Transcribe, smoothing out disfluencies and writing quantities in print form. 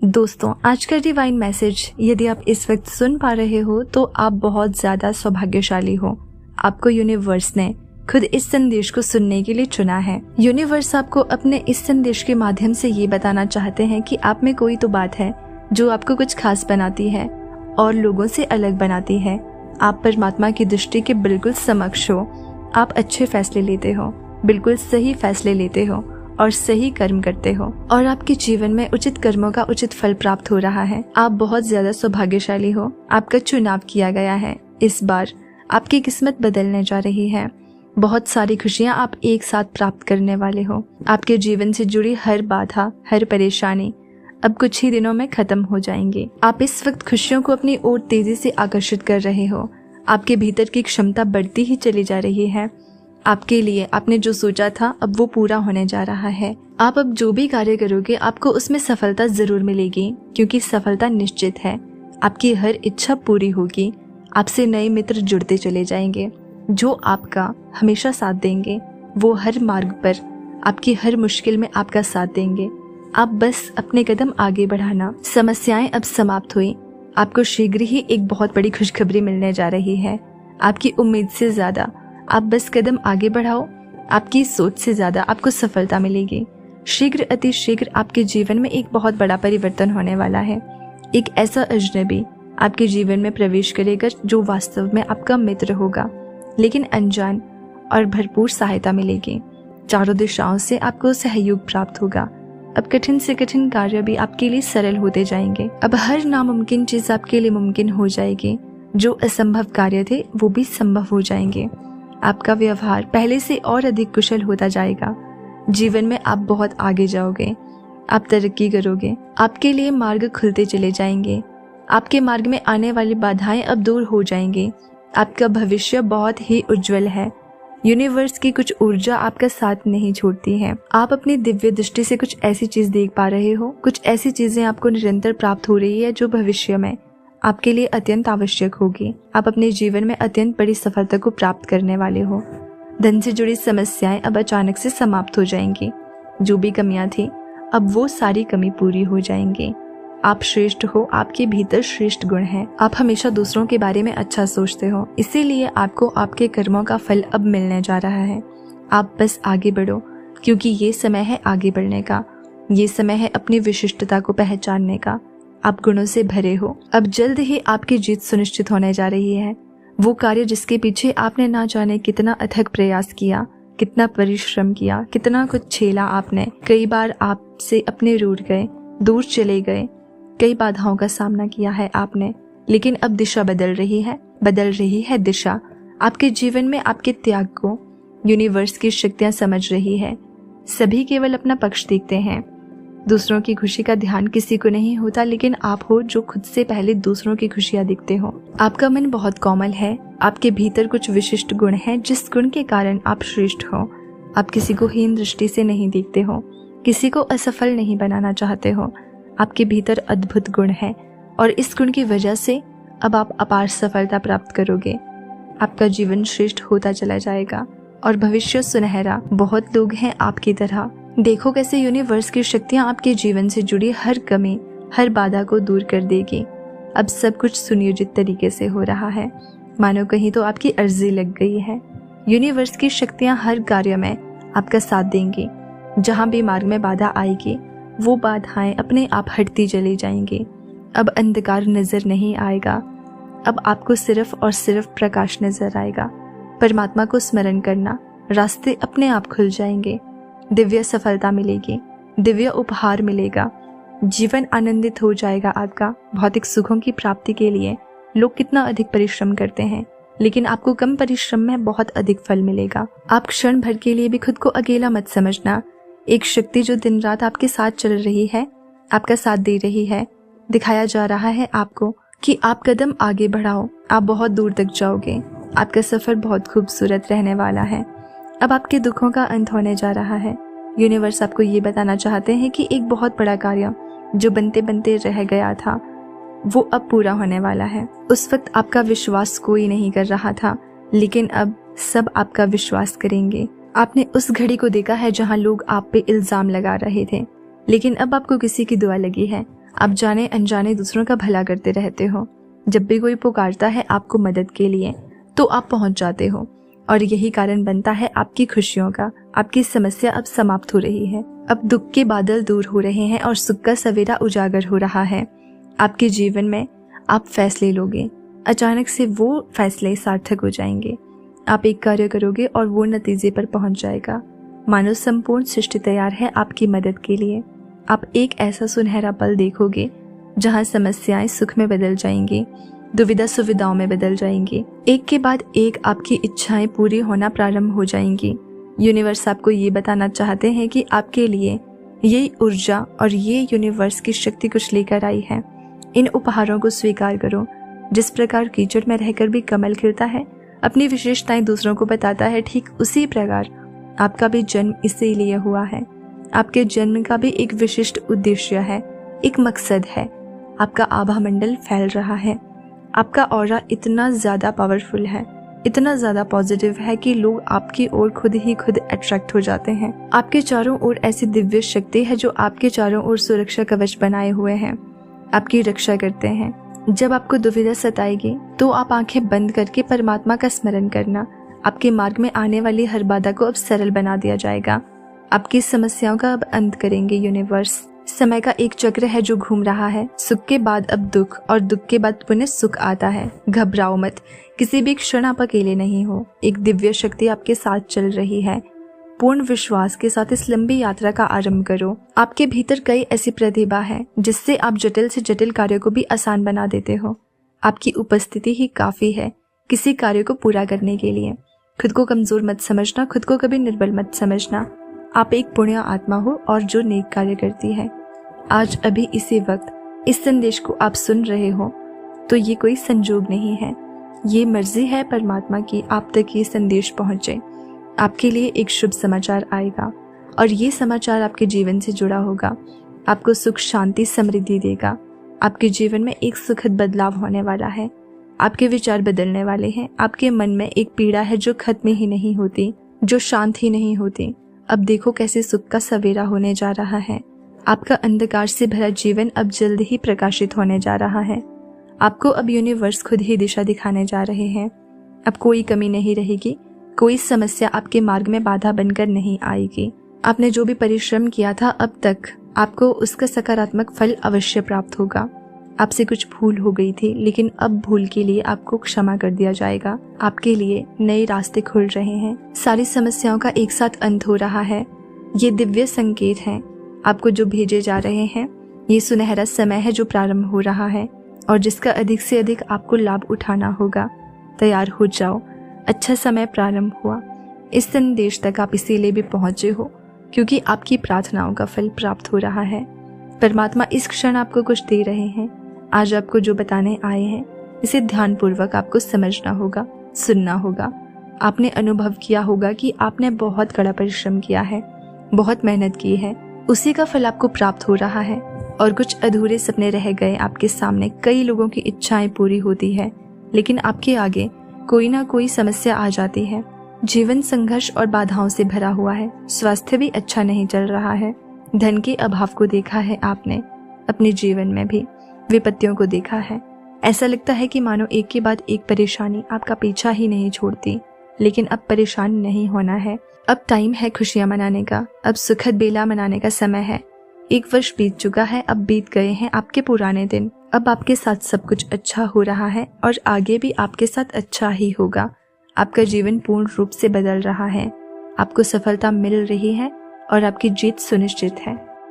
दोस्तों, आज का डिवाइन मैसेज यदि आप इस वक्त सुन पा रहे हो तो आप बहुत ज्यादा सौभाग्यशाली हो। आपको यूनिवर्स ने खुद इस संदेश को सुनने के लिए चुना है। यूनिवर्स आपको अपने इस संदेश के माध्यम से ये बताना चाहते हैं कि आप में कोई तो बात है जो आपको कुछ खास बनाती है और लोगों से अलग बनाती है। आप परमात्मा की दृष्टि के बिल्कुल समक्ष हो। आप अच्छे फैसले लेते हो, बिल्कुल सही फैसले लेते हो और सही कर्म करते हो और आपके जीवन में उचित कर्मों का उचित फल प्राप्त हो रहा है। आप बहुत ज्यादा सौभाग्यशाली हो। आपका चुनाव किया गया है। इस बार आपकी किस्मत बदलने जा रही है। बहुत सारी खुशियां आप एक साथ प्राप्त करने वाले हो। आपके जीवन से जुड़ी हर बाधा, हर परेशानी अब कुछ ही दिनों में खत्म हो जाएंगी। आप इस वक्त खुशियों को अपनी ओर तेजी से आकर्षित कर रहे हो। आपके भीतर की क्षमता बढ़ती ही चली जा रही है। आपके लिए आपने जो सोचा था अब वो पूरा होने जा रहा है। आप अब जो भी कार्य करोगे आपको उसमें सफलता जरूर मिलेगी, क्योंकि सफलता निश्चित है। आपकी हर इच्छा पूरी होगी। आपसे नए मित्र जुड़ते चले जाएंगे जो आपका हमेशा साथ देंगे। वो हर मार्ग पर आपकी हर मुश्किल में आपका साथ देंगे। आप बस अपने कदम आगे बढ़ाना। समस्याएं अब समाप्त हुई। आपको शीघ्र ही एक बहुत बड़ी खुशखबरी मिलने जा रही है। आपकी उम्मीद से ज्यादा आप बस कदम आगे बढ़ाओ। आपकी सोच से ज्यादा आपको सफलता मिलेगी। शीघ्र अति शीघ्र आपके जीवन में एक बहुत बड़ा परिवर्तन होने वाला है। एक ऐसा अजनबी आपके जीवन में प्रवेश करेगा जो वास्तव में आपका मित्र होगा, लेकिन अनजान, और भरपूर सहायता मिलेगी। चारों दिशाओं से आपको सहयोग प्राप्त होगा। अब कठिन से कठिन कार्य भी आपके लिए सरल होते जाएंगे। अब हर नामुमकिन चीज आपके लिए मुमकिन हो जाएगी। जो असंभव कार्य थे वो भी संभव हो जाएंगे। आपका व्यवहार पहले से और अधिक कुशल होता जाएगा। जीवन में आप बहुत आगे जाओगे। आप तरक्की करोगे। आपके लिए मार्ग खुलते चले जाएंगे। आपके मार्ग में आने वाली बाधाएं अब दूर हो जाएंगी। आपका भविष्य बहुत ही उज्जवल है। यूनिवर्स की कुछ ऊर्जा आपका साथ नहीं छोड़ती है। आप अपनी दिव्य दृष्टि से कुछ ऐसी चीज देख पा रहे हो। कुछ ऐसी चीजें आपको निरंतर प्राप्त हो रही है जो भविष्य में आपके लिए अत्यंत आवश्यक होगी। आप अपने जीवन में अत्यंत बड़ी सफलता को प्राप्त करने वाले हो। धन से जुड़ी समस्याएं अब अचानक से समाप्त हो जाएंगी। जो भी कमियां थी अब वो सारी कमी पूरी हो जाएंगी। आप श्रेष्ठ हो। आपके भीतर श्रेष्ठ गुण है। आप हमेशा दूसरों के बारे में अच्छा सोचते हो, इसीलिए आपको आपके कर्मों का फल अब मिलने जा रहा है। आप बस आगे बढ़ो, क्योंकि ये समय है आगे बढ़ने का। ये समय है अपनी विशिष्टता को पहचानने का। आप गुणों से भरे हो। अब जल्द ही आपकी जीत सुनिश्चित होने जा रही है। वो कार्य जिसके पीछे आपने ना जाने कितना अथक प्रयास किया, कितना परिश्रम किया, कितना कुछ झेला आपने। कई बार आपसे अपने रूठ गए, दूर चले गए। कई बाधाओं का सामना किया है आपने, लेकिन अब दिशा बदल रही है दिशा। आपके जीवन में आपके त्याग को यूनिवर्स की शक्तियां समझ रही है। सभी केवल अपना पक्ष देखते हैं। दूसरों की खुशी का ध्यान किसी को नहीं होता, लेकिन आप हो जो खुद से पहले दूसरों की खुशियां देखते हो। आपका मन बहुत कोमल है। आपके भीतर कुछ विशिष्ट गुण हैं जिस गुण के कारण आप श्रेष्ठ हो। आप किसी को हीन दृष्टि से नहीं देखते हो, किसी को असफल नहीं बनाना चाहते हो। आपके भीतर अद्भुत गुण है और इस गुण की वजह से अब आप अपार सफलता प्राप्त करोगे। आपका जीवन श्रेष्ठ होता चला जाएगा और भविष्य सुनहरा। बहुत लोग हैं आपकी तरह। देखो कैसे यूनिवर्स की शक्तियां आपके जीवन से जुड़ी हर कमी, हर बाधा को दूर कर देगी। अब सब कुछ सुनियोजित तरीके से हो रहा है, मानो कहीं तो आपकी अर्जी लग गई है। यूनिवर्स की शक्तियां हर कार्य में आपका साथ देंगी। जहां भी मार्ग में बाधा आएगी वो बाधाएं अपने आप हटती चली जाएंगी। अब अंधकार नजर नहीं आएगा। अब आपको सिर्फ और सिर्फ प्रकाश नजर आएगा। परमात्मा को स्मरण करना, रास्ते अपने आप खुल जाएंगे। दिव्य सफलता मिलेगी, दिव्य उपहार मिलेगा। जीवन आनंदित हो जाएगा आपका। भौतिक सुखों की प्राप्ति के लिए लोग कितना अधिक परिश्रम करते हैं, लेकिन आपको कम परिश्रम में बहुत अधिक फल मिलेगा। आप क्षण भर के लिए भी खुद को अकेला मत समझना। एक शक्ति जो दिन रात आपके साथ चल रही है, आपका साथ दे रही है। दिखाया जा रहा है आपको कि आप कदम आगे बढ़ाओ। आप बहुत दूर तक जाओगे। आपका सफर बहुत खूबसूरत रहने वाला है। अब आपके दुखों का अंत होने जा रहा है। यूनिवर्स आपको ये बताना चाहते हैं कि एक बहुत बड़ा कार्य जो बनते बनते रह गया था वो अब पूरा होने वाला है। उस वक्त आपका विश्वास कोई नहीं कर रहा था, लेकिन अब सब आपका विश्वास करेंगे। आपने उस घड़ी को देखा है जहां लोग आप पे इल्जाम लगा रहे थे, लेकिन अब आपको किसी की दुआ लगी है। आप जाने अनजाने दूसरों का भला करते रहते हो। जब भी कोई पुकारता है आपको मदद के लिए तो आप पहुंच जाते हो और यही कारण बनता है आपकी खुशियों का। आपकी समस्या अब समाप्त हो रही है। अब दुख के बादल दूर हो रहे हैं और सुख का सवेरा उजागर हो रहा है। आपके जीवन में आप फैसले लोगे, अचानक से वो फैसले सार्थक हो जाएंगे। आप एक कार्य करोगे और वो नतीजे पर पहुंच जाएगा। मानो संपूर्ण सृष्टि तैयार है आपकी मदद के लिए। आप एक ऐसा सुनहरा पल देखोगे जहां समस्याएं सुख में बदल जाएंगी, दुविधा सुविधाओं में बदल जाएंगी। एक के बाद एक आपकी इच्छाएं पूरी होना प्रारंभ हो जाएंगी। यूनिवर्स आपको ये बताना चाहते हैं कि आपके लिए ये ऊर्जा और ये यूनिवर्स की शक्ति कुछ लेकर आई है। इन उपहारों को स्वीकार करो। जिस प्रकार कीचड़ में रहकर भी कमल खिलता है, अपनी विशेषताएं दूसरों को बताता है, ठीक उसी प्रकार आपका भी जन्म इसीलिए हुआ है। आपके जन्म का भी एक विशिष्ट उद्देश्य है, एक मकसद है। आपका आभा मंडल फैल रहा है। आपका ऑरा इतना ज्यादा पावरफुल है, इतना ज्यादा पॉजिटिव है कि लोग आपकी ओर खुद ही खुद अट्रैक्ट हो जाते हैं। आपके चारों ओर ऐसी दिव्य शक्ति है जो आपके चारों ओर सुरक्षा कवच बनाए हुए हैं, आपकी रक्षा करते हैं। जब आपको दुविधा सताएगी तो आप आंखें बंद करके परमात्मा का स्मरण करना। आपके मार्ग में आने वाली हर बाधा को अब सरल बना दिया जाएगा। आपकी समस्याओं का अब अंत करेंगे यूनिवर्स। समय का एक चक्र है जो घूम रहा है। सुख के बाद अब दुख और दुख के बाद पुनः सुख आता है। घबराओ मत, किसी भी क्षण आप अकेले नहीं हो। एक दिव्य शक्ति आपके साथ चल रही है। पूर्ण विश्वास के साथ इस लंबी यात्रा का आरंभ करो। आपके भीतर कई ऐसी प्रतिभा है जिससे आप जटिल से जटिल कार्य को भी आसान बना देते हो। आपकी उपस्थिति ही काफी है किसी कार्य को पूरा करने के लिए। खुद को कमजोर मत समझना, खुद को कभी निर्बल मत समझना। आप एक पुण्य आत्मा हो और जो नेक कार्य करती है। आज अभी इसी वक्त इस संदेश को आप सुन रहे हो तो ये कोई संजोग नहीं है, ये मर्जी है परमात्मा की आप तक ये संदेश पहुंचे। आपके लिए एक शुभ समाचार आएगा और ये समाचार आपके जीवन से जुड़ा होगा। आपको सुख, शांति, समृद्धि देगा। आपके जीवन में एक सुखद बदलाव होने वाला है। आपके विचार बदलने वाले हैं। आपके मन में एक पीड़ा है जो खत्म ही नहीं होती, जो शांत ही नहीं होती। अब देखो कैसे सुख का सवेरा होने जा रहा है। आपका अंधकार से भरा जीवन अब जल्द ही प्रकाशित होने जा रहा है। आपको अब यूनिवर्स खुद ही दिशा दिखाने जा रहे हैं। अब कोई कमी नहीं रहेगी, कोई समस्या आपके मार्ग में बाधा बनकर नहीं आएगी। आपने जो भी परिश्रम किया था अब तक, आपको उसका सकारात्मक फल अवश्य प्राप्त होगा। आपसे कुछ भूल हो गई थी, लेकिन अब भूल के लिए आपको क्षमा कर दिया जाएगा। आपके लिए नए रास्ते खुल रहे हैं। सारी समस्याओं का एक साथ अंत हो रहा है। ये दिव्य संकेत हैं आपको जो भेजे जा रहे हैं। ये सुनहरा समय है जो प्रारंभ हो रहा है और जिसका अधिक से अधिक आपको लाभ उठाना होगा। तैयार हो जाओ, अच्छा समय प्रारंभ हुआ। इस संदेश तक आप इसीलिए भी पहुंचे हो क्योंकि आपकी प्रार्थनाओं का फल प्राप्त हो रहा है। परमात्मा इस क्षण आपको कुछ दे रहे हैं। आज आपको जो बताने आए हैं इसे ध्यानपूर्वक आपको समझना होगा, सुनना होगा। आपने अनुभव किया होगा कि आपने बहुत कड़ा परिश्रम किया है, बहुत मेहनत की है, उसी का फल आपको प्राप्त हो रहा है। और कुछ अधूरे सपने रह गए आपके सामने। कई लोगों की इच्छाएं पूरी होती है लेकिन आपके आगे कोई ना कोई समस्या आ जाती है। जीवन संघर्ष और बाधाओं से भरा हुआ है। स्वास्थ्य भी अच्छा नहीं चल रहा है। धन के अभाव को देखा है आपने, अपने जीवन में भी विपत्तियों को देखा है। ऐसा लगता है कि मानो एक के बाद एक परेशानी आपका पीछा ही नहीं छोड़ती। लेकिन अब परेशान नहीं होना है। अब टाइम है खुशियां मनाने का। अब सुखद बेला मनाने का समय है। 1 वर्ष बीत चुका है, अब बीत गए हैं आपके पुराने दिन। अब आपके साथ सब कुछ अच्छा हो रहा है और आगे भी आपके साथ अच्छा ही होगा। आपका जीवन पूर्ण रूप से बदल रहा है। आपको सफलता मिल रही है और आपकी जीत सुनिश्चित है।